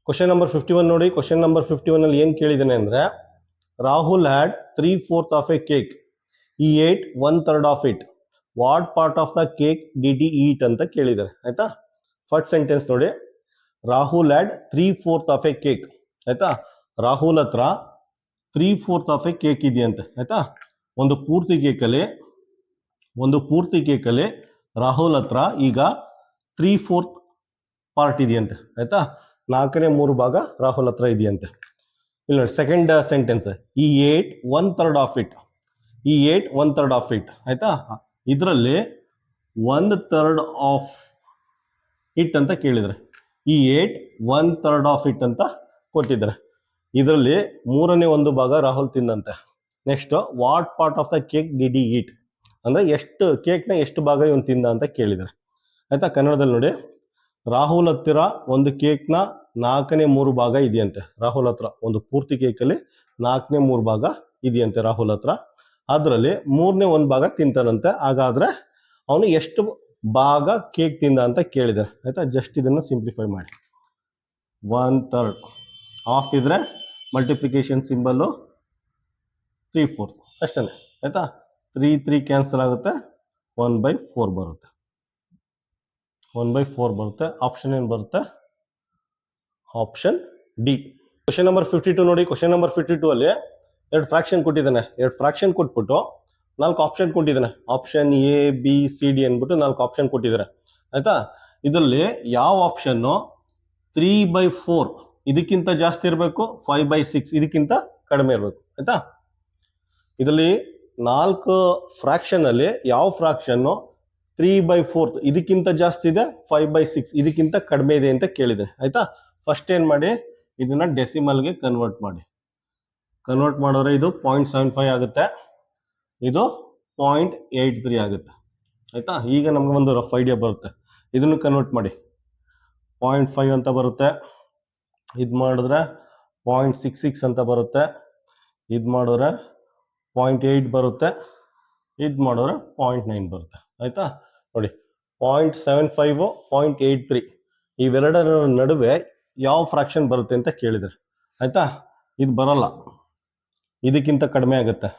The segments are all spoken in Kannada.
ಕ್ವಶನ್ ನಂಬರ್ 51 ನೋಡಿ. ಕ್ವಶನ್ ನಂಬರ್ 51 ಅಲ್ಲಿ ಏನ್ ಕೇಳಿದ್ದೇನೆ ಅಂದ್ರೆ, Rahul had 3/4 of a cake, he ate 1/3 of it, what part of the cake did he eat ಅಂತ ಕೇಳಿದ್ದಾರೆ. ಆಯ್ತಾ, ಫಸ್ಟ್ ಸೆಂಟೆನ್ಸ್ ನೋಡಿ. Rahul had 3/4 of a cake. ಆಯ್ತಾ, ರಾಹುಲ್ ಹತ್ರ 3/4 ಆಫ್ ಎ ಕೇಕ್ ಇದೆಯಂತೆ. ಆಯ್ತಾ, ಒಂದು ಪೂರ್ತಿ ಕೇಕಲ್ಲಿ ರಾಹುಲ್ ಹತ್ರ ಈಗ 3/4 ಪಾರ್ಟ್ ಇದೆಯಂತೆ. ಆಯ್ತಾ, 4/3 ಭಾಗ ರಾಹುಲ್ ಹತ್ರ ಇದೆಯಂತೆ. ಇಲ್ಲಿ ನೋಡಿ ಸೆಕೆಂಡ್ ಸೆಂಟೆನ್ಸ್, ಈ ಏಟ್ 1/3 ಆಫ್ ಇಟ್, ಈ ಏಟ್ 1/3 ಆಫ್ ಇಟ್. ಆಯ್ತಾ, ಇದರಲ್ಲಿ 1/3 ಆಫ್ ಇಟ್ ಅಂತ ಕೇಳಿದ್ರೆ, ಈ ಏಟ್ 1/3 ಆಫ್ ಇಟ್ ಅಂತ ಕೊಟ್ಟಿದ್ದಾರೆ. ಇದರಲ್ಲಿ 1/3 ಭಾಗ ರಾಹುಲ್ ತಿಂದಂತೆ. Next, what part of the cake did he eat, ಅಂದ್ರೆ ಎಷ್ಟು ಕೇಕ್ನ ಎಷ್ಟು ಭಾಗ ಇವನು ತಿಂದ ಅಂತ ಕೇಳಿದ್ದಾರೆ. ಆಯ್ತಾ, ಕನ್ನಡದಲ್ಲಿ ನೋಡಿ, ರಾಹುಲ್ ಹತ್ತಿರ ಒಂದು ಕೇಕ್ನ 4/3 ಭಾಗ ಇದೆಯಂತೆ. ರಾಹುಲ್ ಹತ್ರ ಒಂದು ಪೂರ್ತಿ ಕೇಕಲ್ಲಿ 4/3 ಭಾಗ ಇದೆಯಂತೆ ರಾಹುಲ್ ಹತ್ರ. ಅದರಲ್ಲಿ 1/3 ಭಾಗ ತಿಂತಾನಂತೆ. ಹಾಗಾದ್ರೆ ಅವನು ಎಷ್ಟು ಭಾಗ ಕೇಕ್ ತಿಂದ ಅಂತ ಕೇಳಿದ್ದಾರೆ. ಆಯ್ತಾ, ಜಸ್ಟ್ ಇದನ್ನ ಸಿಂಪ್ಲಿಫೈ ಮಾಡಿ. 1/3 ಆಫ್ ಇದ್ರೆ ಮಲ್ಟಿಪ್ಲಿಕೇಶನ್ ಸಿಂಬಲ್ಲು 3/4 ಅಷ್ಟೇ. ಆಯ್ತಾ, 3 ಕ್ಯಾನ್ಸಲ್ ಆಗುತ್ತೆ, 1/4 ಬರುತ್ತೆ. 1/4 ಬರುತ್ತೆ. ಆಪ್ಷನ್ ಏನು ಬರುತ್ತೆ? Option D. ಕ್ವಶನ್ ನಂಬರ್ 52 ನೋಡಿ. ಕ್ವಶನ್ ನಂಬರ್ 52 ಅಲ್ಲಿ 2 ಫ್ರಾಕ್ಷನ್ ಕೊಟ್ಟಿದ್ದಾನೆ. 2 ಫ್ರಾಕ್ಷನ್ ಕೊಟ್ಬಿಟ್ಟು 4 ಆಪ್ಷನ್ ಕೊಟ್ಟಿದ್ದಾನೆ. Option A B C D ಅಂದ್ಬಿಟ್ಟು 4 ಆಪ್ಷನ್ ಕೊಟ್ಟಿದ್ದಾರೆ. ಆಯ್ತಾ, ಇದರಲ್ಲಿ ಯಾವ ಆಪ್ಷನ್ನು 3/4 ಇದಕ್ಕಿಂತ ಜಾಸ್ತಿ ಇರಬೇಕು, 5/6 ಇದಕ್ಕಿಂತ ಕಡಿಮೆ ಇರಬೇಕು. ಆಯ್ತಾ, ಇದರಲ್ಲಿ 4 ಫ್ರಾಕ್ಷನ್ ಅಲ್ಲಿ ಯಾವ ಫ್ರಾಕ್ಷನ್ನು 3/4 ಇದಕ್ಕಿಂತ ಜಾಸ್ತಿ ಇದೆ, 5/6 ಇದಕ್ಕಿಂತ ಕಡಿಮೆ ಇದೆ ಅಂತ ಕೇಳಿದೆ. ಆಯ್ತಾ, ಫಸ್ಟ್ ಏನ್ ಮಾಡಿ, ಇದನ್ನ ಡೆಸಿಮಲ್ಗೆ ಕನ್ವರ್ಟ್ ಮಾಡಿ. ಕನ್ವರ್ಟ್ ಮಾಡಿದ್ರೆ ಇದು 0.75 ಆಗುತ್ತೆ, ಇದು 0.83 ಆಗುತ್ತೆ. ಆಯ್ತಾ, ಈಗ ನಮ್ಗೆ ಒಂದು ರಫ್ ಐಡಿಯಾ ಬರುತ್ತೆ. ಇದನ್ನು ಕನ್ವರ್ಟ್ ಮಾಡಿ 0.5 ಅಂತ ಬರುತ್ತೆ, ಇದು ಮಾಡಿದ್ರೆ 0.66 ಅಂತ ಬರುತ್ತೆ, ಇದು ಮಾಡಿದ್ರೆ 0.8 ಬರುತ್ತೆ, ಇದು ಮಾಡಿದ್ರೆ 0.9 ಬರುತ್ತೆ. ಆಯ್ತಾ, ನೋಡಿ 0.75 0.83 ಇವೆರಡರ ನಡುವೆ ಯಾವ ಫ್ರಾಕ್ಷನ್ ಬರುತ್ತೆ ಅಂತ ಕೇಳಿದರೆ. ಆಯ್ತಾ, ಇದು ಬರಲ್ಲ, ಇದಕ್ಕಿಂತ ಕಡಿಮೆ ಆಗುತ್ತೆ.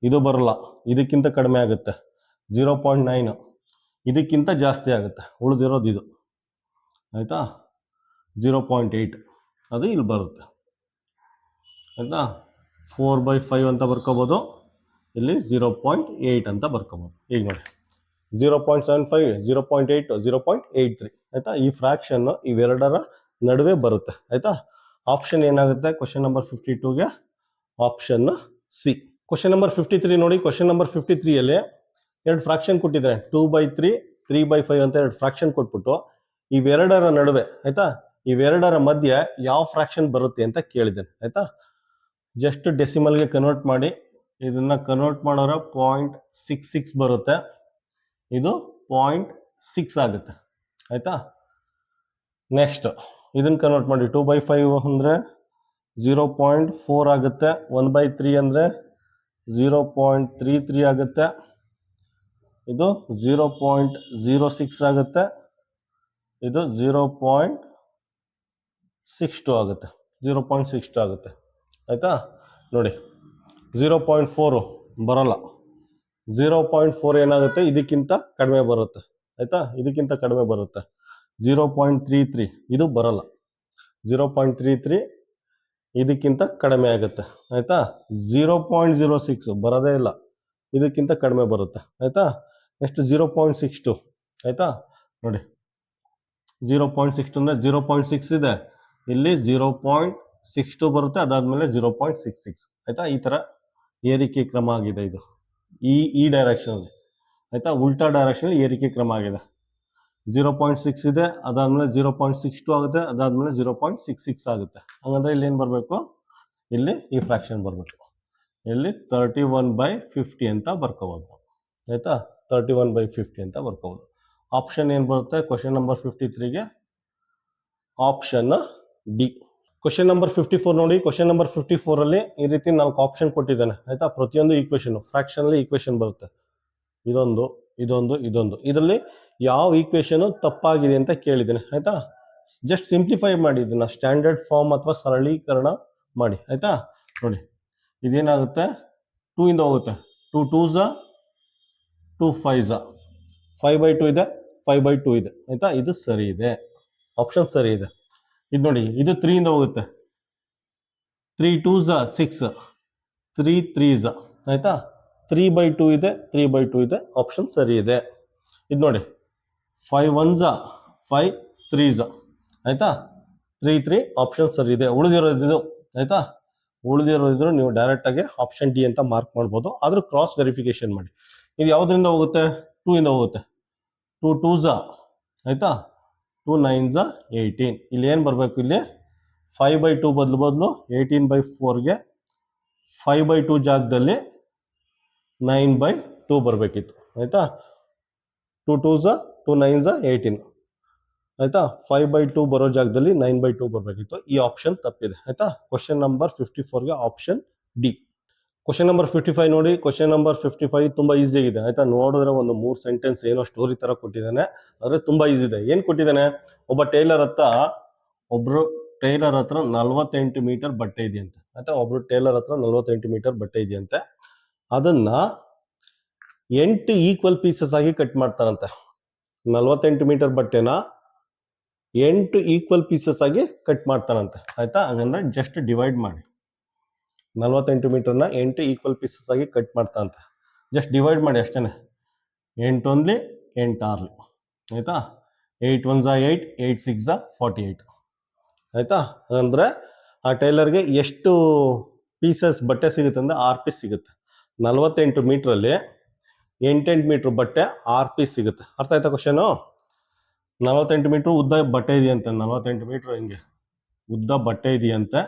ಇದು ಬರಲ್ಲ, ಇದಕ್ಕಿಂತ ಕಡಿಮೆ ಆಗುತ್ತೆ. 0.9 ಇದಕ್ಕಿಂತ ಜಾಸ್ತಿ ಆಗುತ್ತೆ. ಉಳಿದಿರೋದು ಇದು. ಆಯ್ತಾ, 0.8 ಅದು ಇಲ್ಲಿ ಬರುತ್ತೆ. ಆಯ್ತಾ, 4/5 ಅಂತ ಬರ್ಕೋಬೋದು, ಇಲ್ಲಿ 0.8 ಅಂತ ಬರ್ಕೋಬೋದು. ಈಗ ನೋಡಿ 0.75 0.8 0.83. ಆಯ್ತಾ, ಈ ಫ್ರಾಕ್ಷನ್ ಇವೆರಡರ ನಡುವೆ ಬರುತ್ತೆ. ಆಯ್ತಾ, ಆಪ್ಷನ್ ಏನಾಗುತ್ತೆ ಕ್ವಶನ್ ನಂಬರ್ 52ಗೆ? Option C. ಕ್ವಶನ್ ನಂಬರ್ 53 ನೋಡಿ. ಕ್ವಶನ್ ನಂಬರ್ 53 ಅಲ್ಲಿ 2 ಫ್ರಾಕ್ಷನ್ ಕೊಟ್ಟಿದ್ದಾರೆ. 2/3 3/5 ಅಂತ 2 ಫ್ರಾಕ್ಷನ್ ಕೊಟ್ಬಿಟ್ಟು ಇವೆರಡರ ನಡುವೆ, ಆಯ್ತಾ, ಇವೆರಡರ ಮಧ್ಯೆ ಯಾವ ಫ್ರಾಕ್ಷನ್ ಬರುತ್ತೆ ಅಂತ ಕೇಳಿದ್ದೇನೆ. ಆಯ್ತಾ, ಜಸ್ಟ್ ಡೆಸಿಮಲ್ಗೆ ಕನ್ವರ್ಟ್ ಮಾಡಿ. ಇದನ್ನ ಕನ್ವರ್ಟ್ ಮಾಡೋರೆ 0.66 ಬರುತ್ತೆ, ಇದು 0.6 ಆಗುತ್ತೆ. ಆಯ್ತಾ, ನೆಕ್ಸ್ಟ್ ಇದನ್ನ ಕನ್ವರ್ಟ್ ಮಾಡಿ. 2/5 ಅಂದರೆ 0.4 ಆಗುತ್ತೆ, 1/3 ಅಂದರೆ 0.33 ಆಗುತ್ತೆ, ಇದು 0.06 ಆಗುತ್ತೆ, ಇದು 0.62 ಆಗುತ್ತೆ. 0.62 ಆಗುತ್ತೆ. ಆಯ್ತಾ, ನೋಡಿ 0.4 ಬರಲ್ಲ, 0.4 ಏನಾಗುತ್ತೆ, ಇದಕ್ಕಿಂತ ಕಡಿಮೆ ಬರುತ್ತೆ. ಆಯ್ತಾ, ಇದಕ್ಕಿಂತ ಕಡಿಮೆ ಬರುತ್ತೆ. 0.33 ಇದು ಬರಲ್ಲ, 0.33 ಇದಕ್ಕಿಂತ ಕಡಿಮೆ ಆಗುತ್ತೆ. ಆಯ್ತಾ, 0.06 ಬರೋದೇ ಇಲ್ಲ, ಇದಕ್ಕಿಂತ ಕಡಿಮೆ ಬರುತ್ತೆ. ಆಯ್ತಾ, ನೆಕ್ಸ್ಟ್ 0.62. ಆಯ್ತಾ, ನೋಡಿ 0.62 ಅಂದರೆ 0.6 ಇದೆ, ಇಲ್ಲಿ 0.62 ಬರುತ್ತೆ, ಅದಾದ್ಮೇಲೆ 0.66. ಆಯ್ತಾ, ಈ ತರ ಏರಿಕೆ ಕ್ರಮ ಆಗಿದೆ ಇದು ಈ ಡೈರೆಕ್ಷನ್ ಅಲ್ಲಿ. ಆಯ್ತಾ, ಉಲ್ಟಾ ಡೈರೆಕ್ಷನ್ ಏರಿಕೆ ಕ್ರಮ ಆಗಿದೆ. 0.6 ಇದೆ, ಅದಾದ್ಮೇಲೆ 0.62 ಆಗುತ್ತೆ, ಅದಾದ್ಮೇಲೆ 0.66 ಆಗುತ್ತೆ. ಹಂಗಂದ್ರೆ ಇಲ್ಲಿ ಏನ್ ಬರಬೇಕು, ಇಲ್ಲಿ ಈ ಫ್ರಾಕ್ಷನ್ ಬರಬೇಕು, ಇಲ್ಲಿ 31/50 ಅಂತ ಬರ್ಕೋಬಹುದು. ಆಯ್ತಾ, 31/50 ಅಂತ ಬರ್ಕೋಬಹುದು. ಆಪ್ಷನ್ ಏನ್ ಬರುತ್ತೆ ಕ್ವಶನ್ ನಂಬರ್ 53ಗೆ? Option D. ಕ್ವಶನ್ ನಂಬರ್ 54 ನೋಡಿ. ಕ್ವಶನ್ ನಂಬರ್ 54 ಅಲ್ಲಿ ಈ ರೀತಿ 4 ಆಪ್ಷನ್ ಕೊಟ್ಟಿದ್ದಾನೆ. ಆಯ್ತಾ, ಪ್ರತಿಯೊಂದು ಈಕ್ವೇಶನ್ ಫ್ರಾಕ್ಷನ್ ಅಲ್ಲಿ ಈಕ್ವೇಶನ್ ಬರುತ್ತೆ, ಇದೊಂದು ಇದೊಂದು ಇದೊಂದು. ಇದರಲ್ಲಿ ಯಾವ ಈಕ್ವೇಶನ್ ತಪ್ಪಾಗಿದೆ ಅಂತ ಕೇಳಿದ್ದೇನೆ. ಆಯ್ತಾ, ಜಸ್ಟ್ ಸಿಂಪ್ಲಿಫೈ ಮಾಡಿ ಇದನ್ನ, ಸ್ಟ್ಯಾಂಡರ್ಡ್ ಫಾರ್ಮ್ ಅಥವಾ ಸರಳೀಕರಣ ಮಾಡಿ ಆಯ್ತಾ. ನೋಡಿ ಇದೇನಾಗುತ್ತೆ, 2 ಇಂದ ಹೋಗುತ್ತೆ, 2 2s 2 5s 5/2 ಇದೆ, 5/2 ಇದೆ ಆಯ್ತಾ. ಇದು ಸರಿ ಇದೆ, ಆಪ್ಷನ್ ಸರಿ ಇದೆ. ಇದು ನೋಡಿ, ಇದು 3 ಇಂದ ಹೋಗುತ್ತೆ, 3 2s 6 3 3s ಆಯ್ತಾ. 3/2 ಇದೆ, 3/2 ಇದೆ, ಆಪ್ಷನ್ ಸರಿ ಇದೆ. ಇದು ನೋಡಿ 5 1s 5 3s ಆಯ್ತಾ, 3 3 ಆಪ್ಷನ್ ಸರಿ ಇದೆ. ಉಳಿದಿರೋದು ಆಯ್ತಾ, ಉಳಿದಿರೋದಿದ್ರು ನೀವು ಡೈರೆಕ್ಟ್ ಆಗಿ ಆಪ್ಷನ್ ಡಿ ಅಂತ ಮಾರ್ಕ್ ಮಾಡ್ಬೋದು, ಆದ್ರೂ ಕ್ರಾಸ್ ವೆರಿಫಿಕೇಶನ್ ಮಾಡಿ. ಇದು ಯಾವುದರಿಂದ ಹೋಗುತ್ತೆ, 2 ಇಂದ ಹೋಗುತ್ತೆ, 2 2s ಆಯ್ತಾ, 2 9s 18. ಇಲ್ಲಿ ಏನು ಬರಬೇಕು, ಇಲ್ಲಿ 5/2 ಬದಲು 18/4ಗೆ 5/2 ಜಾಗದಲ್ಲಿ 9/2 ಬರಬೇಕಿತ್ತು ಆಯ್ತಾ. 2 2s 2 9s 18 ಆಯ್ತಾ. 5/2 ಬರೋ ಜಾಗದಲ್ಲಿ 9/2 ಬರಬೇಕಿತ್ತು. ಈ ಆಪ್ಷನ್ ತಪ್ಪಿದೆ ಆಯ್ತಾ. ಕ್ವಶನ್ ನಂಬರ್ 54ಗೆ ಆಪ್ಷನ್ ಡಿ. ಕ್ವಶನ್ ನಂಬರ್ 55 ನೋಡಿ. ಕ್ವಶನ್ ನಂಬರ್ 55 ತುಂಬಾ ಈಸಿ ಆಗಿದೆ ಆಯ್ತಾ. ನೋಡಿದ್ರೆ ಒಂದು 3 ಸೆಂಟೆನ್ಸ್ ಏನೋ ಸ್ಟೋರಿ ತರ ಕೊಟ್ಟಿದ್ದಾನೆ, ಆದ್ರೆ ತುಂಬಾ ಈಸಿ ಇದೆ. ಏನ್ ಕೊಟ್ಟಿದ್ದಾನೆ, ಒಬ್ಬರು ಟೈಲರ್ ಹತ್ರ 48 ಮೀಟರ್ ಬಟ್ಟೆ ಇದೆಯಂತೆ ಆಯ್ತಾ. ಒಬ್ರು ಟೈಲರ್ ಹತ್ರ 48 ಮೀಟರ್ ಬಟ್ಟೆ ಇದೆಯಂತೆ, ಅದನ್ನ 8 ಈಕ್ವಲ್ ಪೀಸಸ್ ಆಗಿ ಕಟ್ ಮಾಡ್ತಾರಂತೆ. 48 ಮೀಟರ್ ಬಟ್ಟೆನ 8 ಈಕ್ವಲ್ ಪೀಸಸ್ ಆಗಿ ಕಟ್ ಮಾಡ್ತಾನಂತೆ ಆಯ್ತಾ. ಹಂಗಂದ್ರೆ ಜಸ್ಟ್ ಡಿವೈಡ್ ಮಾಡಿ, 48 ಮೀಟರ್ನ 8 ಈಕ್ವಲ್ ಪೀಸಸ್ ಆಗಿ ಕಟ್ ಮಾಡ್ತಾನಂತೆ. ಜಸ್ಟ್ ಡಿವೈಡ್ ಮಾಡಿ ಅಷ್ಟೇನೆ, 8 1 8 6 ಆಯ್ತಾ. 8 1 8 8 6 48 ಆಯ್ತಾ. ಅಂದ್ರೆ ಆ ಟೈಲರ್ಗೆ ಎಷ್ಟು ಪೀಸಸ್ ಬಟ್ಟೆ ಸಿಗುತ್ತೆ ಅಂದ್ರೆ 6 ಪೀಸ್ ಸಿಗುತ್ತೆ. 48 ಮೀಟ್ರಲ್ಲಿ 8 ಮೀಟರ್ ಬಟ್ಟೆ 6 ಪೀಸ್ ಸಿಗುತ್ತೆ. ಅರ್ಥ ಆಯ್ತಾ ಕ್ವಶನು. 48 ಮೀಟರ್ ಉದ್ದ ಬಟ್ಟೆ ಇದೆಯಂತೆ, 48 ಮೀಟರ್ ಹಿಂಗೆ ಉದ್ದ ಬಟ್ಟೆ ಇದೆಯಂತೆ,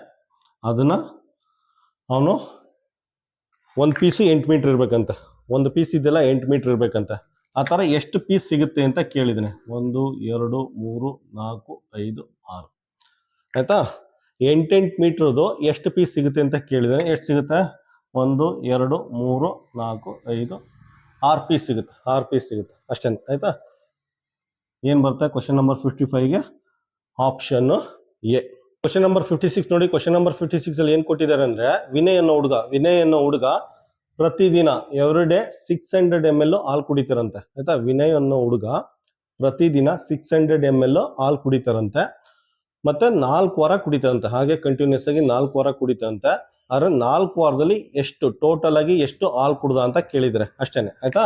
ಅದನ್ನ ಅವನು ಒಂದು ಪೀಸು 8 ಮೀಟರ್ ಇರ್ಬೇಕಂತೆ, ಒಂದು ಪೀಸ್ ಇದೆಲ್ಲ 8 ಮೀಟರ್ ಇರ್ಬೇಕಂತೆ. ಆ ಥರ ಎಷ್ಟು ಪೀಸ್ ಸಿಗುತ್ತೆ ಅಂತ ಕೇಳಿದ್ದಾನೆ. 1 2 3 4 5 6 ಆಯ್ತಾ. 8 ಮೀಟ್ರದು ಎಷ್ಟು ಪೀಸ್ ಸಿಗುತ್ತೆ ಅಂತ ಕೇಳಿದ್ದಾನೆ. ಎಷ್ಟು ಸಿಗುತ್ತೆ, 1 2 3 4 5 6 ಪೀಸ್ ಸಿಗುತ್ತೆ, 6 ಪೀಸ್ ಸಿಗುತ್ತೆ ಅಷ್ಟೇ ಆಯ್ತಾ. ಏನು ಬರುತ್ತೆ ಕ್ವಶನ್ ನಂಬರ್ 55ಗೆ ಆಪ್ಷನ್ ಎ. ಕ್ವಶನ್ ನಂಬರ್ 56 ನೋಡಿ. ಕ್ವಶನ್ ನಂಬರ್ 56 ಅಲ್ಲಿ ಏನ್ ಕೊಟ್ಟಿದ್ದಾರೆ ಅಂದ್ರೆ, ವಿನಯ್ ಅನ್ನೋ ಹುಡುಗ ಪ್ರತಿದಿನ ಎವ್ರಿಡೇ 600 ml ಹಾಲು ಕುಡಿತಾರಂತೆ ಆಯ್ತಾ. ವಿನಯ್ ಅನ್ನೋ ಹುಡುಗ ಪ್ರತಿದಿನ 600 ml ಹಾಲು ಕುಡಿತಾರಂತೆ, ಮತ್ತೆ 4 ವಾರ ಕುಡಿತಾರಂತೆ. ಹಾಗೆ ಕಂಟಿನ್ಯೂಸ್ ಆಗಿ 4 ವಾರ ಕುಡಿತಾರಂತೆ. ಆದ್ರೆ 4 ವಾರದಲ್ಲಿ ಎಷ್ಟು ಟೋಟಲ್ ಆಗಿ ಎಷ್ಟು ಹಾಲು ಕುಡ್ದ ಅಂತ ಕೇಳಿದ್ರೆ ಅಷ್ಟೇನೆ ಆಯ್ತಾ.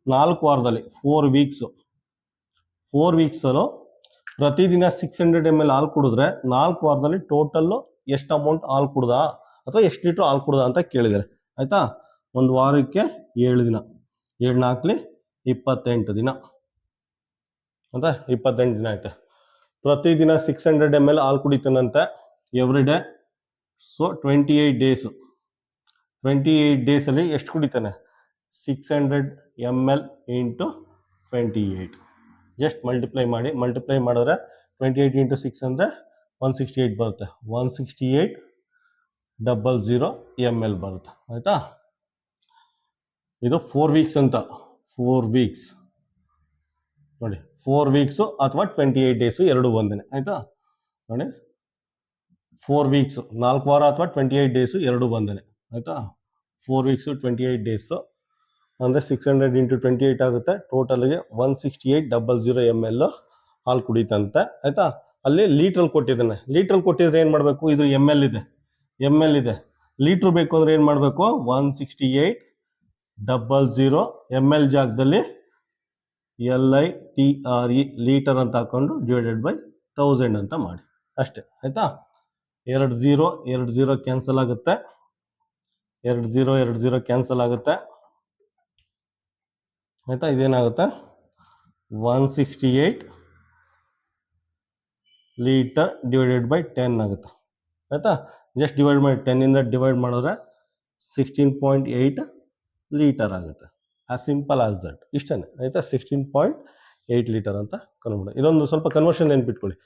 4 ವಾರದಲ್ಲಿ 4 ವೀಕ್ಸ್ ಅಲ್ಲೂ ಪ್ರತಿದಿನ 600 ml ಹಾಲು ಕುಡಿದ್ರೆ 4 ವಾರದಲ್ಲಿ ಟೋಟಲ್ ಎಷ್ಟು ಅಮೌಂಟ್ ಹಾಲು ಕುಡ್ದ ಅಥವಾ ಎಷ್ಟು ಲೀಟರ್ ಹಾಲು ಕುಡ್ದ ಅಂತ ಕೇಳಿದ್ದಾರೆ ಆಯ್ತಾ. ಒಂದು ವಾರಕ್ಕೆ 7 ದಿನ, 7 4 28 ದಿನ ಅಂತ 28 ದಿನ ಐತೆ. ಪ್ರತಿದಿನ 600 ml ಹಾಲು ಕುಡಿತಾನಂತೆ ಎವ್ರಿ ಡೇ. ಸೊ 28 ಡೇಸ್, 28 ಡೇಸಲ್ಲಿ ಎಷ್ಟು ಕುಡಿತಾನೆ, 600 ml ಇಂಟು 28. ಜಸ್ಟ್ ಮಲ್ಟಿಪ್ಲೈ ಮಾಡಿದ್ರೆ 28 ಇಂಟು 6 ಅಂದರೆ 168 ಬರುತ್ತೆ. 168,000 ml ಬರುತ್ತೆ ಆಯ್ತಾ. ಇದು 4 ವೀಕ್ಸ್ ಅಂತ, 4 ವೀಕ್ಸ್ ನೋಡಿ, 4 ವೀಕ್ಸು ಅಥವಾ 28 ಡೇಸು ಎರಡು ಒಂದೇನೆ ಆಯ್ತಾ. ನೋಡಿ 4 ವೀಕ್ಸು 4 ವಾರ ಅಥವಾ 28 ಡೇಸು ಎರಡು ಒಂದೇನೆ ಆಯ್ತಾ. 4 ವೀಕ್ಸು 28 ಡೇಸು ಅಂದರೆ 600 ಇಂಟು 28 ಆಗುತ್ತೆ. ಟೋಟಲ್ಗೆ 168,000 ml ಹಾಲು ಕುಡಿತಂತೆ ಆಯ್ತಾ. ಅಲ್ಲಿ ಲೀಟ್ರಲ್ಲಿ ಕೊಟ್ಟಿದ್ದಾನೆ. ಲೀಟ್ರಲ್ಲಿ ಕೊಟ್ಟಿದ್ರೆ ಏನು ಮಾಡಬೇಕು, ಇದು ಎಮ್ ಎಲ್ ಇದೆ, ಲೀಟ್ರ್ ಬೇಕು ಅಂದ್ರೆ ಏನು ಮಾಡಬೇಕು, 168,000 ml ಜಾಗದಲ್ಲಿ LITRE ಲೀಟರ್ ಅಂತ ಹಾಕೊಂಡು ಡಿವೈಡೆಡ್ ಬೈ 1000 ಅಂತ ಮಾಡಿ ಅಷ್ಟೇ ಆಯ್ತಾ. 2 0 ಕ್ಯಾನ್ಸಲ್ ಆಗುತ್ತೆ, 2 0 ಕ್ಯಾನ್ಸಲ್ ಆಗುತ್ತೆ ಆಯ್ತಾ. ಇದೇನಾಗುತ್ತೆ 168 ಲೀಟರ್ ಡಿವೈಡೆಡ್ ಬೈ 10 ಆಗುತ್ತೆ ಆಯ್ತಾ. ಜಸ್ಟ್ ಡಿವೈಡ್ ಮಾಡಿ 10 ಇಂದ ಡಿವೈಡ್ ಮಾಡಿದ್ರೆ 16.8 ಲೀಟರ್ ಆಗುತ್ತೆ. ಆಸ್ ಸಿಂಪಲ್ ಆಸ್ ದಟ್, ಇಷ್ಟೇ ಆಯ್ತಾ. 16.8 ಲೀಟರ್ ಅಂತ ಕನ್ವರ್ಟ್. ಇದೊಂದು ಸ್ವಲ್ಪ ಕನ್ವರ್ಷನ್ ನೆನ್ಪಿಟ್ಕೊಳ್ಳಿ.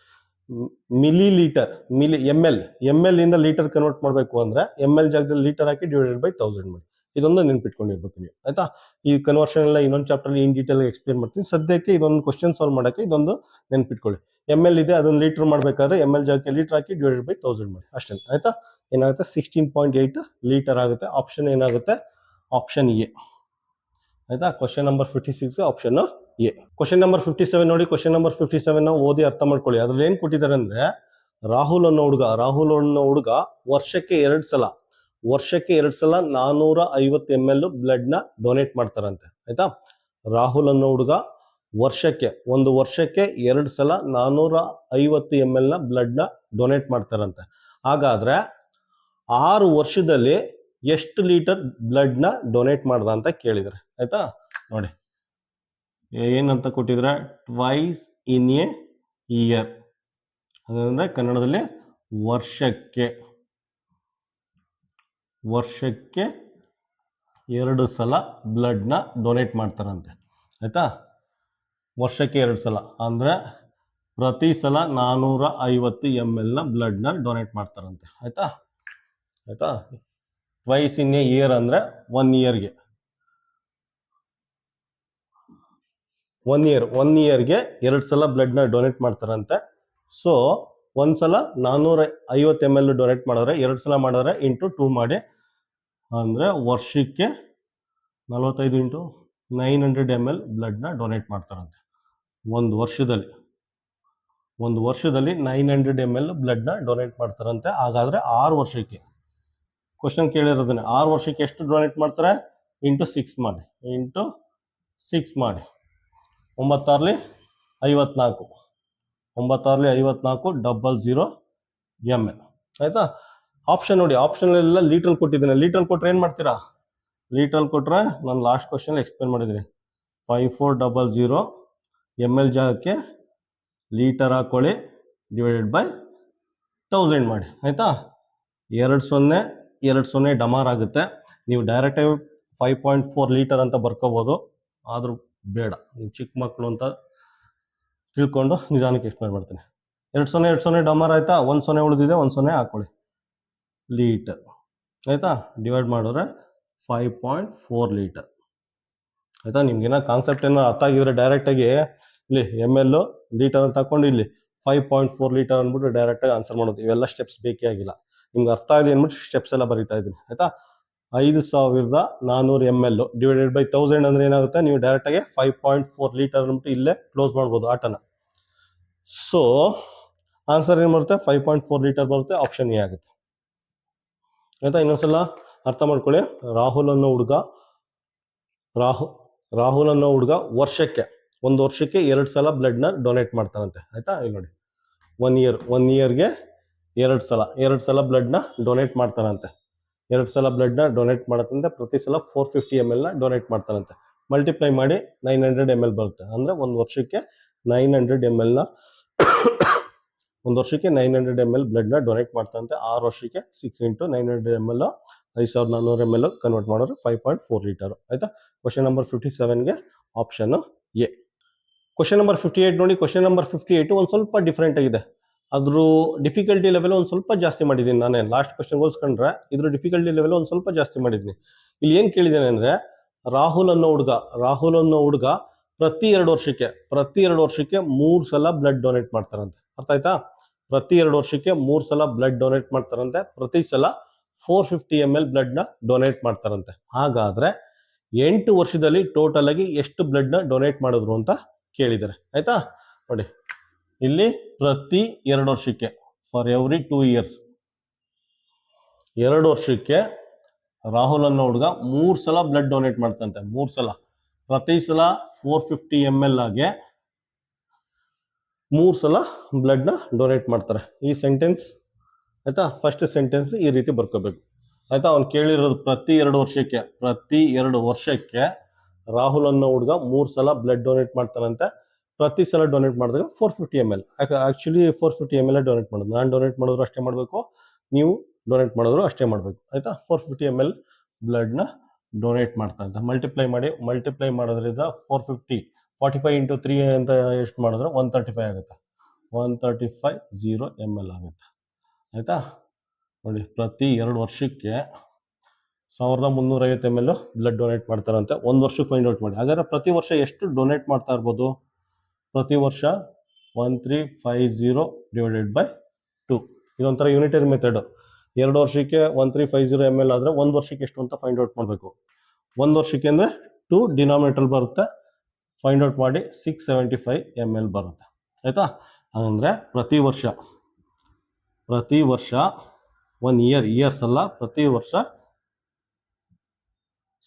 ಎಮ್ ಎಲ್ ಇಂದ ಲೀಟರ್ ಕನ್ವರ್ಟ್ ಮಾಡಬೇಕು ಅಂದ್ರೆ ML ಜಾಗದಲ್ಲಿ ಲೀಟರ್ ಹಾಕಿ ಡಿವೈಡೆಡ್ ಬೈ 1000 ಮಾಡಿ. ಇದೊಂದು ನೆನ್ಪಿಟ್ಕೊಂಡಿರ್ಬೇಕು ನೀವು ಆಯ್ತಾ. ಈ ಕನ್ವರ್ಷನ್ ಎಲ್ಲ ಇನ್ನೊಂದು ಚಾಪ್ಟರ್ ಇನ್ ಡೀಟೇಲ್ ಎಕ್ಸ್ಪ್ಲೇನ್ ಮಾಡ್ತೀನಿ. ಸದ್ಯಕ್ಕೆ ಇದೊಂದು ಕ್ವಶನ್ ಸಾಲ್ವ್ ಮಾಡೋಕ್ಕೆ ಇದೊಂದು ನೆನ್ಪಿಟ್ಕೊಳ್ಳಿ. ml ಇದೆ, ಅದನ್ನು ಲೀಟರ್ ಮಾಡಬೇಕಾದ್ರೆ ml ಜಾಗಕ್ಕೆ ಲೀಟರ್ ಹಾಕಿ ಡಿವೈಡೆಡ್ ಬೈ 1000 ಮಾಡಿ ಅಷ್ಟೇ. ಆಯ್ತಾ? ಏನಾಗುತ್ತೆ 16.8 ಲೀಟರ್ ಆಗುತ್ತೆ. ಆಪ್ಷನ್ ಏನಾಗುತ್ತೆ? Option A. ಆಯ್ತಾ? Question number 56 option A. Question number 57 ನೋಡಿ. ಕ್ವಶನ್ ನಂಬರ್ 57 ನಾವು ಓದಿ ಅರ್ಥ ಮಾಡ್ಕೊಳ್ಳಿ. ಅದ್ರಲ್ಲಿ ಏನ್ ಕೊಟ್ಟಿದ್ದಾರೆ ಅಂದ್ರೆ, ರಾಹುಲ್ ಅನ್ನೋ ಹುಡುಗ ವರ್ಷಕ್ಕೆ 2 ಸಲ 450 ml ಬ್ಲಡ್ ನ ಡೊನೇಟ್ ಮಾಡ್ತಾರಂತೆ. ಆಯ್ತಾ? ರಾಹುಲ್ ಅನ್ನೋ ಹುಡುಗ ಒಂದು ವರ್ಷಕ್ಕೆ 2 ಸಲ 450 ml ನ ಬ್ಲಡ್ ನ ಡೊನೇಟ್ ಮಾಡ್ತಾರಂತೆ. ಹಾಗಾದ್ರೆ 6 ವರ್ಷದಲ್ಲಿ ಎಷ್ಟು ಲೀಟರ್ ಬ್ಲಡ್ ನ ಡೊನೇಟ್ ಮಾಡ್ದ ಅಂತ ಕೇಳಿದ್ರೆ. ಆಯ್ತಾ? ನೋಡಿ ಏನಂತ ಕೊಟ್ಟಿದ್ರೆ, ಟ್ವೈಸ್ ಇನ್ ಎ ಇಯರ್, ಹಾಗಂದ್ರೆ ಕನ್ನಡದಲ್ಲಿ ವರ್ಷಕ್ಕೆ 2 ಸಲ ಬ್ಲಡ್ ನ ಡೊನೇಟ್ ಮಾಡ್ತಾರಂತೆ. ಆಯ್ತಾ? ವರ್ಷಕ್ಕೆ 2 ಸಲ ಅಂದ್ರೆ ಪ್ರತಿ ಸಲ 450 ml ನ ಬ್ಲಡ್ ನ ಡೊನೇಟ್ ಮಾಡ್ತಾರಂತೆ. ಆಯ್ತಾ? ಟ್ವೈಸ್ ಇನ್ ಎ ಇಯರ್ ಅಂದ್ರೆ 1 ಇಯರ್ಗೆ 2 ಸಲ ಬ್ಲಡ್ ನ ಡೊನೇಟ್ ಮಾಡ್ತಾರಂತೆ. ಸೊ ಒಂದ್ಸಲ 450 ml ಡೊನೇಟ್ ಮಾಡಿದ್ರೆ 2 ಸಲ ಮಾಡಿದ್ರೆ ಇಂಟು 2 ಮಾಡಿ, ಅಂದ್ರೆ ವರ್ಷಕ್ಕೆ 45 ಇಂಟು 900 ml ಬ್ಲಡ್ ನ ಡೊನೇಟ್ ಮಾಡ್ತಾರಂತೆ. ಒಂದು ವರ್ಷದಲ್ಲಿ 900 ml ಬ್ಲಡ್ ನ ಡೊನೇಟ್ ಮಾಡ್ತಾರಂತೆ. ಹಾಗಾದ್ರೆ 6 ವರ್ಷಕ್ಕೆ, ಕ್ವಶನ್ ಕೇಳಿರೋದನ್ನ 6 ವರ್ಷಕ್ಕೆ ಎಷ್ಟು ಡೊನೇಟ್ ಮಾಡ್ತಾರೆ? ಇಂಟು 6 ಮಾಡಿ, 9 54 00 ml. ಆಯ್ತಾ? ಆಪ್ಷನ್ ನೋಡಿ, ಆಪ್ಷನ್ ಎಲ್ಲ ಲೀಟರ್ ಕೊಟ್ಟಿದ್ದೀನಿ. ಲೀಟರ್ ಕೊಟ್ರೆ ಏನ್ ಮಾಡ್ತೀರಾ? ಲೀಟರ್ ಕೊಟ್ರೆ ನಾನು ಲಾಸ್ಟ್ ಕ್ವಶನ್ ಎಕ್ಸ್ಪ್ಲೇನ್ ಮಾಡಿದ್ದೀನಿ. 5400 ml ಜಾಗಕ್ಕೆ ಲೀಟರ್ ಹಾಕೊಳ್ಳಿ, ಡಿವೈಡೆಡ್ ಬೈ 1000 ಮಾಡಿ. ಆಯ್ತಾ? 20 ಡಮಾರ್ ಆಗುತ್ತೆ. ನೀವು ಡೈರೆಕ್ಟ್ 5.4 ಲೀಟರ್ ಅಂತ ಬರ್ಕೋಬಹುದು, ಆದ್ರೂ ಬೇಡ, ನೀವು ಚಿಕ್ಕ ಮಕ್ಕಳು ಅಂತ ತಿಳ್ಕೊಂಡು ನಿಧಾನಕ್ಕೆ ಎಕ್ಸ್ಪ್ಲೇನ್ ಮಾಡ್ತೀನಿ. 20 ಡಮಾರ್ ಆಯ್ತಾ? 1 ಉಳಿದಿದೆ, 1 ಹಾಕೊಳ್ಳಿ ಲೀಟರ್. ಆಯ್ತಾ? ಡಿವೈಡ್ ಮಾಡಿದ್ರೆ 5.4 ಲೀಟರ್. ಆಯ್ತಾ? ನಿಮ್ಗೇನೋ ಕಾನ್ಸೆಪ್ಟ್ ಏನೋ ಅರ್ಥ ಆಗಿದ್ರೆ ಡೈರೆಕ್ಟ್ ಆಗಿ ಇಲ್ಲಿ ml ಲೀಟರ್ ಅಂತ ಹಾಕೊಂಡು ಇಲ್ಲಿ 5.4 ಲೀಟರ್ ಅಂದ್ಬಿಟ್ಟು ಡೈರೆಕ್ಟ್ ಆಗಿ ಆನ್ಸರ್ ಮಾಡೋದು. ಇವೆಲ್ಲ ಸ್ಟೆಪ್ಸ್ ಬೇಕೇ ಆಗಿಲ್ಲ. ನಿಮ್ಗೆ ಅರ್ಥ ಆಗಿದೆ ಅಂದ್ಬಿಟ್ಟು ಸ್ಟೆಪ್ಸ್ ಎಲ್ಲ ಬರೀತಾ ಇದ್ದೀನಿ. ಆಯ್ತಾ? 5400 ml ಡಿವೈಡೆಡ್ ಬೈ 1000 ಅಂದ್ರೆ ಏನಾಗುತ್ತೆ? ನೀವು ಡೈರೆಕ್ಟ್ ಆಗಿ 5.4 ಲೀಟರ್ ಅಂದ್ಬಿಟ್ಟು ಇಲ್ಲೇ ಕ್ಲೋಸ್ ಮಾಡ್ಬೋದು ಆಟನ. ಸೊ ಆನ್ಸರ್ ಏನ್ ಬರುತ್ತೆ? 5.4 ಲೀಟರ್ ಬರುತ್ತೆ. ಆಪ್ಷನ್ ಎ ಆಗುತ್ತೆ. ಆಯ್ತಾ? ಇನ್ನೊಂದ್ಸಲ ಅರ್ಥ ಮಾಡ್ಕೊಳ್ಳಿ. ರಾಹುಲ್ ಅನ್ನೋ ಹುಡುಗ ಒಂದು ವರ್ಷಕ್ಕೆ 2 ಸಲ ಬ್ಲಡ್ ನ ಡೊನೇಟ್ ಮಾಡ್ತಾರಂತೆ. ಆಯ್ತಾ? ಇಲ್ಲಿ ನೋಡಿ, 1 ಇಯರ್ಗೆ 2 ಸಲ ಬ್ಲಡ್ ನ ಡೊನೇಟ್ ಮಾಡ್ತಾರಂತೆ. 2 ಸಲ ಬ್ಲಡ್ ನ ಡೊನೇಟ್ ಮಾಡತ್ತಂತೆ. ಪ್ರತಿ ಸಲ 450 ml ನ ಡೊನೇಟ್ ಮಾಡ್ತಾರಂತೆ. ಮಲ್ಟಿಪ್ಲೈ ಮಾಡಿ 900 ml ಬರುತ್ತೆ. ಅಂದ್ರೆ ಒಂದು ವರ್ಷಕ್ಕೆ 900 ml ಬ್ಲಡ್ ನ ಡೊನೇಟ್ ಮಾಡ್ತಾರಂತೆ. 6 ವರ್ಷಕ್ಕೆ 6 ಇಂಟು 900 ml 5400 ml ಕನ್ವರ್ಟ್ ಮಾಡಿದ್ರೆ 5.4 ಲೀಟರ್. ಆಯ್ತಾ? ಕ್ವಶನ್ ನಂಬರ್ 57ಗೆ ಆಪ್ಷನ್ ಎ. ಕ್ವಶನ್ ನಂಬರ್ 58 ನೋಡಿ. ಕ್ವಶನ್ ನಂಬರ್ 58 ಒಂದು ಸ್ವಲ್ಪ ಡಿಫ್ರೆಂಟ್ ಆಗಿದೆ. ಅದ್ರ ಡಿಫಿಕಲ್ಟಿ ಲೆವೆಲ್ ಒಂದು ಸ್ವಲ್ಪ ಜಾಸ್ತಿ ಮಾಡಿದ್ದೀನಿ. ನಾನೇ ಲಾಸ್ಟ್ ಕ್ವಶನ್ ಹೋಲ್ಸ್ಕೊಂಡ್ರೆ ಇದ್ರ ಡಿಫಿಕಲ್ಟಿ ಲೆವೆಲ್ ಒಂದು ಸ್ವಲ್ಪ ಜಾಸ್ತಿ ಮಾಡಿದ್ದೀನಿ. ಇಲ್ಲಿ ಏನ್ ಕೇಳಿದ್ದೇನೆ ಅಂದ್ರೆ, ರಾಹುಲ್ ಅನ್ನೋ ಹುಡುಗ ಪ್ರತಿ 2 ವರ್ಷಕ್ಕೆ 3 ಸಲ ಬ್ಲಡ್ ಡೊನೇಟ್ ಮಾಡ್ತಾರಂತೆ. ಅರ್ಥ ಆಯ್ತಾ? ಪ್ರತಿ 2 ವರ್ಷಕ್ಕೆ 3 ಸಲ ಬ್ಲಡ್ ಡೊನೇಟ್ ಮಾಡ್ತಾರಂತೆ. ಪ್ರತಿ ಸಲ 450 ml ಬ್ಲಡ್ ನ ಡೊನೇಟ್ ಮಾಡ್ತಾರಂತೆ. ಹಾಗಾದ್ರೆ 8 ವರ್ಷದಲ್ಲಿ ಟೋಟಲ್ ಆಗಿ ಎಷ್ಟು ಬ್ಲಡ್ ನ ಡೊನೇಟ್ ಮಾಡಿದ್ರು ಅಂತ ಕೇಳಿದ್ದಾರೆ. ಆಯ್ತಾ? ನೋಡಿ, ಇಲ್ಲಿ ಪ್ರತಿ 2 ವರ್ಷಕ್ಕೆ, ಫಾರ್ ಎವ್ರಿ 2 ಇಯರ್ಸ್, 2 ವರ್ಷಕ್ಕೆ ರಾಹುಲ್ ಅನ್ನೋ ಹುಡುಗ 3 ಸಲ ಬ್ಲಡ್ ಡೊನೇಟ್ ಮಾಡ್ತಂತೆ. 3 ಸಲ, ಪ್ರತಿ ಸಲ 450 ml ಆಗಿ 3 ಸಲ ಬ್ಲಡ್ ನ ಡೊನೇಟ್ ಮಾಡ್ತಾರೆ. ಈ ಸೆಂಟೆನ್ಸ್ ಆಯ್ತಾ? ಫಸ್ಟ್ ಸೆಂಟೆನ್ಸ್ ಈ ರೀತಿ ಬರ್ಕೋಬೇಕು. ಆಯ್ತಾ? ಅವ್ನು ಕೇಳಿರೋದು ಪ್ರತಿ 2 ವರ್ಷಕ್ಕೆ ರಾಹುಲ್ ಅನ್ನೋ ಹುಡುಗ 3 ಸಲ ಬ್ಲಡ್ ಡೊನೇಟ್ ಮಾಡ್ತಾನಂತೆ. ಪ್ರತಿ ಸಲ ಡೊನೇಟ್ ಮಾಡಿದಾಗ 450 ml. ಆಕ್ಚುಲಿ 450 ml ಡೊನೇಟ್ ಮಾಡೋದು. ನಾನು ಡೊನೇಟ್ ಮಾಡಿದ್ರು ಅಷ್ಟೇ ಮಾಡಬೇಕು, ನೀವು ಡೊನೇಟ್ ಮಾಡಿದ್ರು ಅಷ್ಟೇ ಮಾಡಬೇಕು. ಆಯ್ತಾ? 450 ml ಬ್ಲಡ್ ನ ಡೊನೇಟ್ ಮಾಡ್ತಾ ಅಂತ ಮಲ್ಟಿಪ್ಲೈ ಮಾಡೋದ್ರಿಂದ 45 ಇಂಟು 3 ಅಂತ ಎಷ್ಟು ಮಾಡಿದ್ರೆ 135 ಆಗುತ್ತೆ. 135 ml ಆಗುತ್ತೆ. ಆಯ್ತಾ? ನೋಡಿ, ಪ್ರತಿ 2 ವರ್ಷಕ್ಕೆ 1350 ml ಬ್ಲಡ್ ಡೊನೇಟ್ ಮಾಡ್ತಾರಂತೆ. 1 ವರ್ಷಕ್ಕೆ ಫೈಂಡ್ ಔಟ್ ಮಾಡಿ. ಹಾಗಾದ್ರೆ ಪ್ರತಿ ವರ್ಷ ಎಷ್ಟು ಡೊನೇಟ್ ಮಾಡ್ತಾ ಇರ್ಬೋದು? ಪ್ರತಿ ವರ್ಷ 1350 ಡಿವೈಡೆಡ್ ಬೈ 2. ಇದೊಂಥರ ಯೂನಿಟರಿ ಮೆಥಡ್. 2 ವರ್ಷಕ್ಕೆ 1350 ml ಆದರೆ 1 ವರ್ಷಕ್ಕೆ ಎಷ್ಟು ಅಂತ ಫೈಂಡ್ ಔಟ್ ಮಾಡಬೇಕು. 1 ವರ್ಷಕ್ಕೆ ಅಂದರೆ 2 ಡಿನಾಮಿನೇಟರ್ ಬರುತ್ತೆ, ಫೈಂಡ್ ಔಟ್ ಮಾಡಿ 675 ml ಬರುತ್ತೆ. ಆಯಿತಾ? ಅಂದರೆ ಪ್ರತಿ ವರ್ಷ 1 ಇಯರ್ಸ್ ಅಲ್ಲ, ಪ್ರತಿ ವರ್ಷ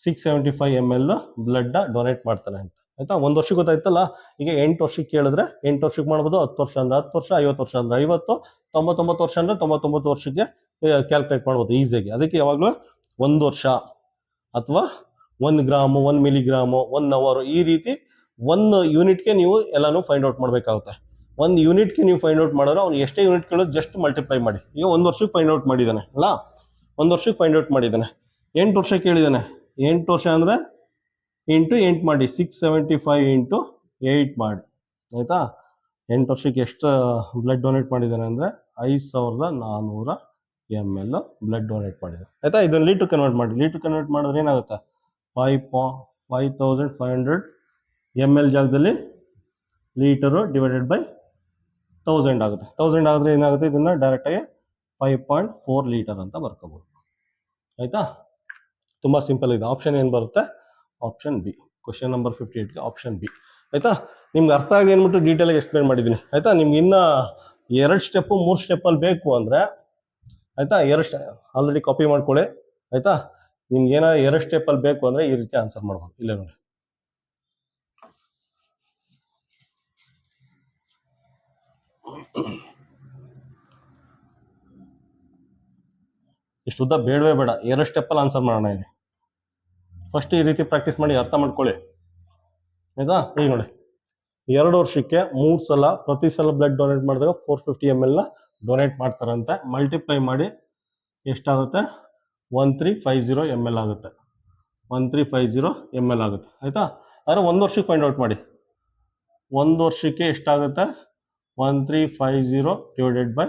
675 ml ಬ್ಲಡ್ ಡೊನೇಟ್ ಮಾಡ್ತಾನೆ ಅಂತ. ಆಯ್ತಾ? 1 ವರ್ಷಕ್ಕೆ ಗೊತ್ತಾಯ್ತಲ್ಲ. ಈಗ 8 ವರ್ಷಕ್ಕೆ ಕೇಳಿದ್ರೆ 8 ವರ್ಷಕ್ಕೆ ಮಾಡ್ಬೋದು, 10 ವರ್ಷ ಅಂದ್ರೆ 10 ವರ್ಷ, 50 ವರ್ಷ ಅಂದ್ರೆ 50, 99 ವರ್ಷ ಅಂದ್ರೆ 99 ವರ್ಷಕ್ಕೆ ಕ್ಯಾಲ್ಕುಲೇಟ್ ಮಾಡ್ಬೋದು ಈಸಿಯಾಗಿ. ಅದಕ್ಕೆ ಯಾವಾಗಲೂ 1 ವರ್ಷ ಅಥವಾ 1 ಗ್ರಾಮು, 1 ಮಿಲಿಗ್ರಾಮು, 1 ಅವರ್, ಈ ರೀತಿ 1 ಯೂನಿಟ್ಗೆ ನೀವು ಎಲ್ಲಾನು ಫೈಂಡ್ ಔಟ್ ಮಾಡಬೇಕಾಗುತ್ತೆ. 1 ಯೂನಿಟ್ಗೆ ನೀವು ಫೈಂಡ್ ಔಟ್ ಮಾಡಿದ್ರೆ ಅವ್ನು ಎಷ್ಟೇ ಯೂನಿಟ್ ಕೇಳೋದು ಜಸ್ಟ್ ಮಲ್ಟಿಪ್ಲೈ ಮಾಡಿ. ಈಗ 1 ವರ್ಷಕ್ಕೆ ಫೈಂಡ್ ಔಟ್ ಮಾಡಿದ್ದಾನೆ ಅಲ್ಲ, 1 ವರ್ಷಕ್ಕೆ ಫೈಂಡ್ ಔಟ್ ಮಾಡಿದ್ದಾನೆ. 8 ವರ್ಷ ಕೇಳಿದ್ದಾನೆ. 8 ವರ್ಷ ಅಂದರೆ ಇಂಟು 8 ಮಾಡಿ, 675 ಇಂಟು 8 ಮಾಡಿ. ಆಯಿತಾ? 8 ವರ್ಷಕ್ಕೆ ಎಷ್ಟು ಬ್ಲಡ್ ಡೊನೇಟ್ ಮಾಡಿದ್ದಾನೆ ಅಂದರೆ 5400 ml ಬ್ಲಡ್ ಡೊನೇಟ್ ಮಾಡಿದ್ದಾನೆ. ಆಯಿತಾ? ಇದನ್ನು ಲೀಟ್ರ್ ಕನ್ವರ್ಟ್ ಮಾಡಿ. ಲೀಟ್ರ್ ಕನ್ವರ್ಟ್ ಮಾಡಿದ್ರೆ ಏನಾಗುತ್ತೆ? 5500 ml ಜಾಗದಲ್ಲಿ ಲೀಟರು ಡಿವೈಡೆಡ್ ಬೈ 1000 ಆಗುತ್ತೆ. 1000 ಆದರೆ ಏನಾಗುತ್ತೆ? ಇದನ್ನು ಡೈರೆಕ್ಟಾಗಿ 5.4 ಲೀಟರ್ ಅಂತ ಬರ್ಕೋಬೋದು. ಆಯಿತಾ? ತುಂಬ ಸಿಂಪಲ್ ಇದೆ. ಆಪ್ಷನ್ ಏನು ಬರುತ್ತೆ? Option B. ಕ್ವಶನ್ ನಂಬರ್ 58ಗೆ ಆಪ್ಷನ್ ಬಿ. ಆಯಿತಾ? ನಿಮ್ಗೆ ಅರ್ಥ ಆಗಿ ಅಂದ್ಬಿಟ್ಟು ಡೀಟೇಲಾಗಿ ಎಕ್ಸ್ಪ್ಲೇನ್ ಮಾಡಿದ್ದೀನಿ. ಆಯಿತಾ? ನಿಮ್ಗೆ ಇನ್ನೂ 2 ಸ್ಟೆಪ್ಪು 3 ಸ್ಟೆಪ್ಪಲ್ಲಿ ಬೇಕು ಅಂದರೆ, ಆಯಿತಾ, 2 ಆಲ್ರೆಡಿ ಕಾಪಿ ಮಾಡ್ಕೊಳ್ಳಿ. ಆಯಿತಾ? ನಿಮ್ಗೆ ಏನೋ 2 ಸ್ಟೆಪ್ಪಲ್ಲಿ ಬೇಕು ಅಂದರೆ ಈ ರೀತಿ ಆನ್ಸರ್ ಮಾಡ್ಬೋದು. ಇಲ್ಲೇ ನೋಡಿ, ಇಷ್ಟು ಉದ್ದ ಬೇಡವೇ ಬೇಡ, 2 ಸ್ಟೆಪ್ಪಲ್ಲಿ ಆನ್ಸರ್ ಮಾಡೋಣ. ಇಲ್ಲಿ ಫಸ್ಟ್ ಈ ರೀತಿ ಪ್ರಾಕ್ಟೀಸ್ ಮಾಡಿ ಅರ್ಥ ಮಾಡ್ಕೊಳ್ಳಿ. ಆಯಿತಾ? ಈಗ ನೋಡಿ, 2 ವರ್ಷಕ್ಕೆ 3 ಸಲ, ಪ್ರತಿ ಸಲ ಬ್ಲಡ್ ಡೊನೇಟ್ ಮಾಡಿದಾಗ 450 ml ಡೊನೇಟ್ ಮಾಡ್ತಾರಂತೆ. ಮಲ್ಟಿಪ್ಲೈ ಮಾಡಿ ಎಷ್ಟಾಗುತ್ತೆ? 1350 ml ಆಗುತ್ತೆ. 1350 ml ಆಗುತ್ತೆ. ಆಯಿತಾ? ಆದರೆ 1 ವರ್ಷಕ್ಕೆ ಫೈಂಡ್ ಔಟ್ ಮಾಡಿ. 1 ವರ್ಷಕ್ಕೆ ಎಷ್ಟಾಗುತ್ತೆ? 1350 ಡಿವೈಡೆಡ್ ಬೈ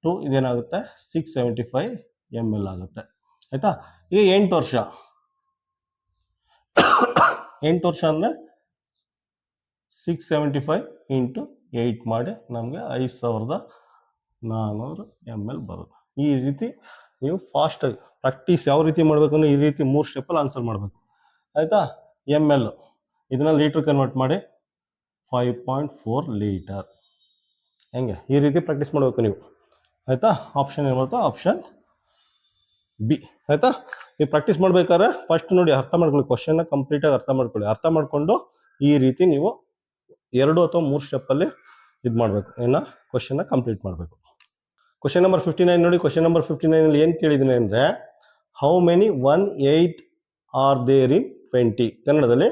2 ಇದೇನಾಗುತ್ತೆ? 675 ml ಆಗುತ್ತೆ. ಆಯಿತಾ? ಈಗ 8 ವರ್ಷ 8 ವರ್ಷ ಅಂದರೆ 675 ಇಂಟು 8 ಮಾಡಿ ನಮಗೆ 5400 ml ಬರುತ್ತೆ. ಈ ರೀತಿ ನೀವು ಫಾಸ್ಟಾಗಿ ಪ್ರಾಕ್ಟೀಸ್ ಯಾವ ರೀತಿ ಮಾಡಬೇಕು ಅಂದರೆ ಈ ರೀತಿ 3 ಸ್ಟೆಪ್ಪಲ್ಲಿ ಆನ್ಸರ್ ಮಾಡಬೇಕು. ಆಯಿತಾ? ml ಇದನ್ನು ಲೀಟ್ರ್ ಕನ್ವರ್ಟ್ ಮಾಡಿ 5.4 ಲೀಟರ್. ಹೆಂಗೆ? ಈ ರೀತಿ ಪ್ರಾಕ್ಟೀಸ್ ಮಾಡಬೇಕು ನೀವು. ಆಯಿತಾ? ಆಪ್ಷನ್ ಏನು ಬರುತ್ತೋ ಆಪ್ಷನ್ ಬಿ. ಆಯಿತಾ? ನೀವು ಪ್ರಾಕ್ಟೀಸ್ ಮಾಡ್ಬೇಕಾದ್ರೆ ಫಸ್ಟ್ ನೋಡಿ, ಅರ್ಥ ಮಾಡ್ಕೊಳ್ಳಿ, ಕ್ವಶನ್ನ ಕಂಪ್ಲೀಟಾಗಿ ಅರ್ಥ ಮಾಡ್ಕೊಳ್ಳಿ. ಅರ್ಥ ಮಾಡಿಕೊಂಡು ಈ ರೀತಿ ನೀವು 2 ಅಥವಾ 3 ಸ್ಟೆಪ್ಪಲ್ಲಿ ಇದು ಮಾಡಬೇಕು, ಏನೋ ಕ್ವಶನ್ನ ಕಂಪ್ಲೀಟ್ ಮಾಡಬೇಕು. ಕ್ವಶನ್ ನಂಬರ್ 59 ನೋಡಿ. ಕ್ವಶನ್ ನಂಬರ್ 59 ಏನು ಕೇಳಿದ್ದೀನಿ ಅಂದರೆ, how many 1/8 are there in 20? ಕನ್ನಡದಲ್ಲಿ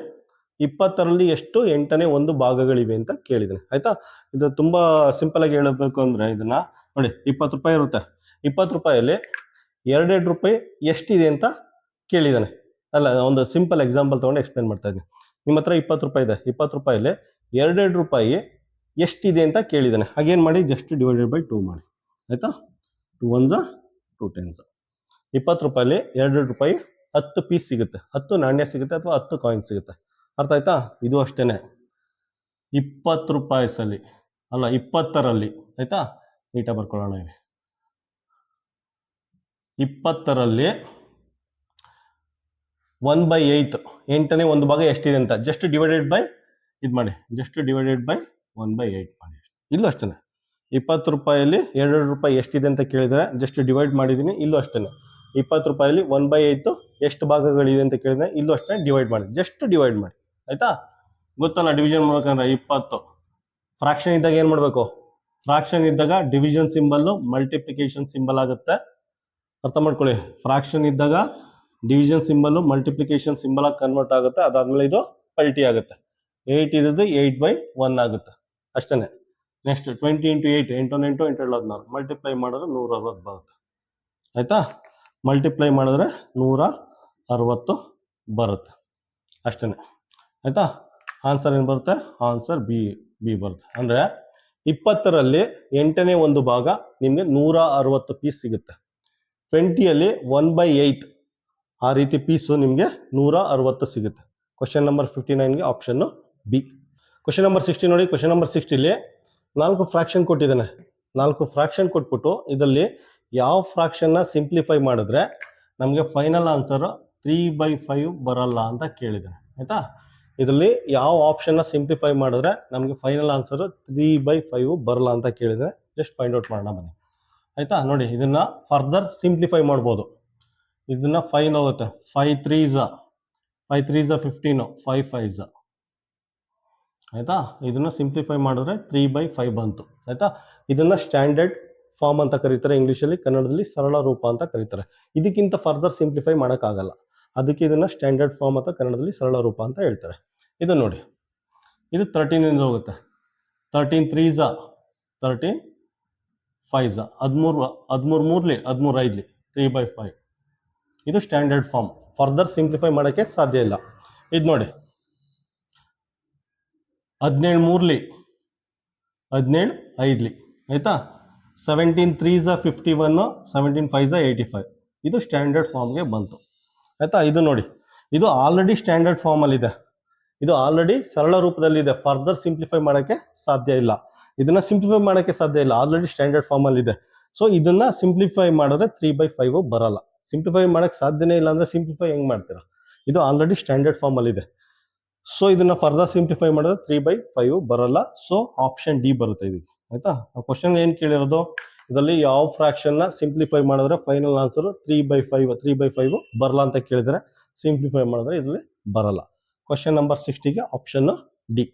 20ರಲ್ಲಿ ಎಷ್ಟು 8ನೇ 1 ಭಾಗಗಳಿವೆ ಅಂತ ಕೇಳಿದ್ದೀನಿ. ಆಯಿತಾ? ಇದು ತುಂಬ ಸಿಂಪಲಾಗಿ ಹೇಳಬೇಕು ಅಂದರೆ, ಇದನ್ನು ನೋಡಿ, 20 ರೂಪಾಯಿ ಇರುತ್ತೆ. 20 ರೂಪಾಯಲ್ಲಿ 2 ರೂಪಾಯಿ ಎಷ್ಟಿದೆ ಅಂತ ಕೇಳಿದ್ದಾನೆ. ಅಲ್ಲ, ಒಂದು ಸಿಂಪಲ್ ಎಕ್ಸಾಂಪಲ್ ತೊಗೊಂಡು ಎಕ್ಸ್ಪ್ಲೇನ್ ಮಾಡ್ತಾ ಇದ್ದೀನಿ. ನಿಮ್ಮ ಹತ್ರ 20 ರೂಪಾಯಿ ಇದೆ. 20 ರೂಪಾಯಲ್ಲಿ 2 ರೂಪಾಯಿ ಎಷ್ಟಿದೆ ಅಂತ ಕೇಳಿದ್ದಾನೆ. ಹಾಗೇನು ಮಾಡಿ? ಜಸ್ಟ್ ಡಿವೈಡೆಡ್ ಬೈ 2 ಮಾಡಿ. ಆಯಿತಾ? 2 1s 2 10s. 20 ರೂಪಾಯಲ್ಲಿ 2 ರೂಪಾಯಿ 10 ಪೀಸ್ ಸಿಗುತ್ತೆ, 10 ನಾಣ್ಯ ಸಿಗುತ್ತೆ ಅಥವಾ 10 ಕಾಯಿನ್ ಸಿಗುತ್ತೆ. ಅರ್ಥ ಆಯ್ತಾ? ಇದು ಅಷ್ಟೇ, 20 ರೂಪಾಯಿಸಲ್ಲಿ ಅಲ್ಲ, 20ರಲ್ಲಿ. ಆಯಿತಾ? ನೀಟಾಗಿ ಬರ್ಕೊಳ್ಳೋಣ. ಇಲ್ಲಿ 20ರಲ್ಲಿ 1/8 8ನೇ 1 ಭಾಗ ಎಷ್ಟಿದೆ ಅಂತ ಜಸ್ಟ್ ಡಿವೈಡೆಡ್ ಬೈ ಇದು ಮಾಡಿ, ಜಸ್ಟ್ ಡಿವೈಡೆಡ್ ಬೈ 1/8 ಮಾಡಿ. ಇಲ್ಲೂ ಅಷ್ಟೇ, 20 ರೂಪಾಯಲ್ಲಿ 2 ರೂಪಾಯಿ ಎಷ್ಟಿದೆ ಅಂತ ಕೇಳಿದರೆ ಜಸ್ಟ್ ಡಿವೈಡ್ ಮಾಡಿದ್ದೀನಿ. ಇಲ್ಲೂ ಅಷ್ಟೇ, 20 ರೂಪಾಯಲ್ಲಿ 1/8 ಎಷ್ಟು ಭಾಗಗಳಿದೆ ಅಂತ ಕೇಳಿದರೆ ಇಲ್ಲೂ ಅಷ್ಟೇ ಡಿವೈಡ್ ಮಾಡಿ, ಜಸ್ಟ್ ಡಿವೈಡ್ ಮಾಡಿ. ಆಯಿತಾ? ಗೊತ್ತಲ್ಲ, ಡಿವಿಷನ್ ಮಾಡ್ಬೇಕಂದ್ರೆ 20 ಫ್ರಾಕ್ಷನ್ ಇದ್ದಾಗ ಏನು ಮಾಡಬೇಕು? ಫ್ರಾಕ್ಷನ್ ಇದ್ದಾಗ ಡಿವಿಷನ್ ಸಿಂಬಲ್ಲು ಮಲ್ಟಿಪ್ಲಿಕೇಶನ್ ಸಿಂಬಲ್ ಆಗುತ್ತೆ. ಅರ್ಥ ಮಾಡ್ಕೊಳ್ಳಿ, ಫ್ರಾಕ್ಷನ್ ಇದ್ದಾಗ ಡಿವಿಷನ್ ಸಿಂಬಲ್ಲು ಮಲ್ಟಿಪ್ಲಿಕೇಶನ್ ಸಿಂಬಲ್ ಆಗಿ ಕನ್ವರ್ಟ್ ಆಗುತ್ತೆ. ಅದಾದಮೇಲೆ ಇದು ಪಲ್ಟಿ ಆಗುತ್ತೆ. 8 ಇರೋದು 8/1 ಆಗುತ್ತೆ. ಅಷ್ಟೇ. ನೆಕ್ಸ್ಟ್ 20 ಇಂಟು 8 8 8 8 16 ಮಲ್ಟಿಪ್ಲೈ ಮಾಡಿದ್ರೆ 160 ಬರುತ್ತೆ. ಆಯಿತಾ? ಮಲ್ಟಿಪ್ಲೈ ಮಾಡಿದ್ರೆ 160 ಬರುತ್ತೆ. ಅಷ್ಟೇ. ಆಯಿತಾ? ಆನ್ಸರ್ ಏನು ಬರುತ್ತೆ? ಆನ್ಸರ್ ಬಿ ಬರುತ್ತೆ. ಅಂದರೆ 20ರಲ್ಲಿ 8ನೇ 1 ಭಾಗ ನಿಮಗೆ 160 ಪೀಸ್ ಸಿಗುತ್ತೆ. 20ಯಲ್ಲಿ 1/8 ಆ ರೀತಿ ಪೀಸು ನಿಮಗೆ 160 ಸಿಗುತ್ತೆ. ಕ್ವಶನ್ ನಂಬರ್ 59ಗೆ ಆಪ್ಷನ್ನು ಬಿ. ಕ್ವಶನ್ ನಂಬರ್ 60 ನೋಡಿ. ಕ್ವಶನ್ ನಂಬರ್ 60ಲಿ 4 ಫ್ರಾಕ್ಷನ್ ಕೊಟ್ಟಿದ್ದಾನೆ. 4 ಫ್ರಾಕ್ಷನ್ ಕೊಟ್ಬಿಟ್ಟು ಇದರಲ್ಲಿ ಯಾವ ಫ್ರಾಕ್ಷನ್ನ ಸಿಂಪ್ಲಿಫೈ ಮಾಡಿದ್ರೆ ನಮಗೆ ಫೈನಲ್ ಆನ್ಸರ್ 3/5 ಬರಲ್ಲ ಅಂತ ಕೇಳಿದ್ದಾನೆ. ಆಯ್ತಾ, ಇದರಲ್ಲಿ ಯಾವ ಆಪ್ಷನ್ನ ಸಿಂಪ್ಲಿಫೈ ಮಾಡಿದ್ರೆ ನಮಗೆ ಫೈನಲ್ ಆನ್ಸರ್ 3/5 ಬರಲ್ಲ ಅಂತ ಕೇಳಿದ್ರೆ ಜಸ್ಟ್ ಫೈಂಡ್ ಔಟ್ ಮಾಡೋಣ ಬನ್ನಿ. ಆಯ್ತಾ, ನೋಡಿ ಇದನ್ನ ಫರ್ದರ್ ಸಿಂಪ್ಲಿಫೈ ಮಾಡ್ಬೋದು. ಇದನ್ನ 5 ಹೋಗುತ್ತೆ, 5 3s 15, 5 5s. ಆಯ್ತಾ, ಇದನ್ನ ಸಿಂಪ್ಲಿಫೈ ಮಾಡಿದ್ರೆ 3/5 ಬಂತು. ಆಯ್ತಾ, ಇದನ್ನ ಸ್ಟ್ಯಾಂಡರ್ಡ್ ಫಾರ್ಮ್ ಅಂತ ಕರೀತಾರೆ ಇಂಗ್ಲೀಷಲ್ಲಿ, ಕನ್ನಡದಲ್ಲಿ ಸರಳ ರೂಪ ಅಂತ ಕರೀತಾರೆ. ಇದಕ್ಕಿಂತ ಫರ್ದರ್ ಸಿಂಪ್ಲಿಫೈ ಮಾಡೋಕ್ಕಾಗಲ್ಲ, ಅದಕ್ಕೆ ಇದನ್ನ ಸ್ಟ್ಯಾಂಡರ್ಡ್ ಫಾರ್ಮ್ ಅಥವಾ ಕನ್ನಡದಲ್ಲಿ ಸರಳ ರೂಪ ಅಂತ ಹೇಳ್ತಾರೆ. ಇದು ನೋಡಿ, ಇದು 13 ಹೋಗುತ್ತೆ, 13 3s 13 5s 13 5 3/5. ಇದು ಸ್ಟ್ಯಾಂಡರ್ಡ್ ಫಾರ್ಮ್, ಫರ್ದರ್ ಸಿಂಪ್ಲಿಫೈ ಮಾಡೋಕ್ಕೆ ಸಾಧ್ಯ ಇಲ್ಲ. ಇದು ನೋಡಿ, 17 3 5. ಆಯ್ತಾ, 17 3s 51, 17 5s 85. ಇದು ಸ್ಟ್ಯಾಂಡರ್ಡ್ ಫಾರ್ಮ್ಗೆ ಬಂತು. ಆಯ್ತಾ, ಇದು ನೋಡಿ, ಇದು ಆಲ್ರೆಡಿ ಸ್ಟ್ಯಾಂಡರ್ಡ್ ಫಾರ್ಮಲ್ಲಿದೆ, ಇದು ಆಲ್ರೆಡಿ ಸರಳ ರೂಪದಲ್ಲಿದೆ, ಫರ್ದರ್ ಸಿಂಪ್ಲಿಫೈ ಮಾಡೋಕ್ಕೆ ಸಾಧ್ಯ ಇಲ್ಲ. ಇದನ್ನ ಸಿಂಪ್ಲಿಫೈ ಮಾಡೋಕ್ಕೆ ಸಾಧ್ಯ ಇಲ್ಲ, ಆಲ್ರೆಡಿ ಸ್ಟ್ಯಾಂಡರ್ಡ್ ಫಾರ್ಮಲ್ಲಿದೆ. ಸೊ ಇದನ್ನ ಸಿಂಪ್ಲಿಫೈ ಮಾಡಿದ್ರೆ 3/5 ಬರಲ್ಲ. ಸಿಂಪ್ಲಿಫೈ ಮಾಡೋಕ್ಕೆ ಸಾಧ್ಯನೇ ಇಲ್ಲ ಅಂದರೆ ಸಿಂಪ್ಲಿಫೈ ಹೆಂಗೆ ಮಾಡ್ತೀರಾ? ಇದು ಆಲ್ರೆಡಿ ಸ್ಟ್ಯಾಂಡರ್ಡ್ ಫಾರ್ಮಲ್ಲಿದೆ. ಸೊ ಇದನ್ನ ಫರ್ದರ್ ಸಿಂಪ್ಲಿಫೈ ಮಾಡಿದ್ರೆ 3/5 ಬರಲ್ಲ. ಸೊ ಆಪ್ಷನ್ ಡಿ ಬರುತ್ತೆ ಇದಕ್ಕೆ. ಆಯ್ತಾ, ಕ್ವಶನ್ ಏನು ಕೇಳಿರೋದು, ಇದರಲ್ಲಿ ಯಾವ ಫ್ರಾಕ್ಷನ್ನ ಸಿಂಪ್ಲಿಫೈ ಮಾಡಿದ್ರೆ ಫೈನಲ್ ಆನ್ಸರ್ 3/5 ಬರಲ್ಲ ಅಂತ ಕೇಳಿದರೆ ಸಿಂಪ್ಲಿಫೈ ಮಾಡಿದ್ರೆ ಇದರಲ್ಲಿ ಬರಲ್ಲ. ಕ್ವಶನ್ ನಂಬರ್ 60ಗೆ ಆಪ್ಷನ್ ಡಿ.